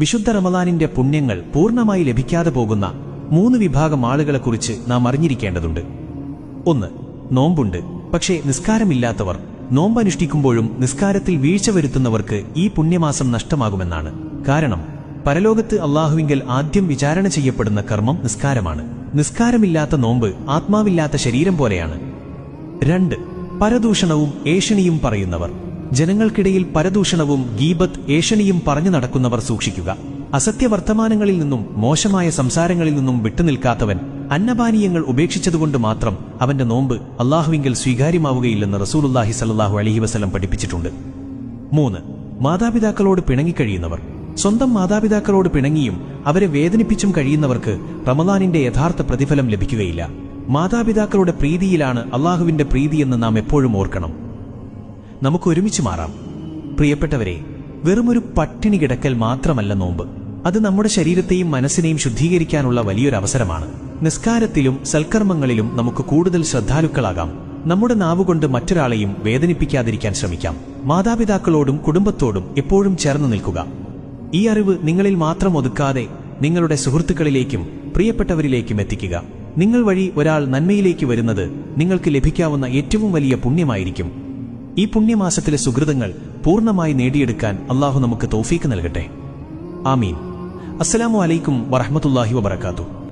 വിശുദ്ധ റമദാനിന്റെ പുണ്യങ്ങൾ പൂർണ്ണമായി ലഭിക്കാതെ പോകുന്ന 3 വിഭാഗം ആളുകളെക്കുറിച്ച് നാം അറിഞ്ഞിരിക്കേണ്ടതുണ്ട്. 1. നോമ്പുണ്ട്, പക്ഷേ നിസ്കാരമില്ലാത്തവർ. നോമ്പനുഷ്ഠിക്കുമ്പോഴും നിസ്കാരത്തിൽ വീഴ്ച വരുത്തുന്നവർക്ക് ഈ പുണ്യമാസം നഷ്ടമാകുമെന്നാണ്. കാരണം പരലോകത്ത് അല്ലാഹുവിങ്കൽ ആദ്യം വിചാരണ ചെയ്യപ്പെടുന്ന കർമ്മം നിസ്കാരമാണ്. നിസ്കാരമില്ലാത്ത നോമ്പ് ആത്മാവില്ലാത്ത ശരീരം പോലെയാണ്. 2. പരദൂഷണവും ഏഷണിയും പറയുന്നവർ. ജനങ്ങൾക്കിടയിൽ പരദൂഷണവും ഗീബത്ത് ഏഷണിയും പറഞ്ഞു നടക്കുന്നവർ സൂക്ഷിക്കുക. അസത്യവർത്തമാനങ്ങളിൽ നിന്നും മോശമായ സംസാരങ്ങളിൽ നിന്നും വിട്ടുനിൽക്കാത്തവൻ അന്നപാനീയങ്ങൾ ഉപേക്ഷിച്ചതുകൊണ്ട് മാത്രം അവന്റെ നോമ്പ് അല്ലാഹുവിങ്കൽ സ്വീകാര്യമാവുകയില്ലെന്ന് റസൂലുള്ളാഹി സ്വല്ലല്ലാഹു അലൈഹി വസല്ലം പഠിപ്പിച്ചിട്ടുണ്ട്. 3. മാതാപിതാക്കളോട് പിണങ്ങിക്കഴിയുന്നവർ. സ്വന്തം മാതാപിതാക്കളോട് പിണങ്ങിയും അവരെ വേദനിപ്പിച്ചും കഴിയുന്നവർക്ക് റമദാനിന്റെ യഥാർത്ഥ പ്രതിഫലം ലഭിക്കുകയില്ല. മാതാപിതാക്കളുടെ പ്രീതിയിലാണ് അല്ലാഹുവിന്റെ പ്രീതിയെന്ന് നാം എപ്പോഴും ഓർക്കണം. നമുക്ക് ഒരുമിച്ച് മാറാം. പ്രിയപ്പെട്ടവരെ, വെറുമൊരു പട്ടിണി കിടക്കൽ മാത്രമല്ല നോമ്പ്. അത് നമ്മുടെ ശരീരത്തെയും മനസ്സിനെയും ശുദ്ധീകരിക്കാനുള്ള വലിയൊരു അവസരമാണ്. നിസ്കാരത്തിലും സൽക്കർമ്മങ്ങളിലും നമുക്ക് കൂടുതൽ ശ്രദ്ധാലുക്കളാകാം. നമ്മുടെ നാവുകൊണ്ട് മറ്റൊരാളെയും വേദനിപ്പിക്കാതിരിക്കാൻ ശ്രമിക്കാം. മാതാപിതാക്കളോടും കുടുംബത്തോടും എപ്പോഴും ചേർന്ന് നിൽക്കുക. ഈ അറിവ് നിങ്ങളിൽ മാത്രം ഒതുക്കാതെ നിങ്ങളുടെ സുഹൃത്തുക്കളിലേക്കും പ്രിയപ്പെട്ടവരിലേക്കും എത്തിക്കുക. നിങ്ങൾ വഴി ഒരാൾ നന്മയിലേക്ക് വരുന്നത് നിങ്ങൾക്ക് ലഭിക്കാവുന്ന ഏറ്റവും വലിയ പുണ്യമായിരിക്കും. ഈ പുണ്യമാസത്തിലെ സുകൃതങ്ങൾ പൂർണ്ണമായി നേടിയെടുക്കാൻ അല്ലാഹു നമുക്ക് തൗഫീക്ക് നൽകട്ടെ. ആമീൻ. അസ്സലാമു അലൈക്കും വറഹ്മത്തുള്ളാഹി വബറകാതുഹു.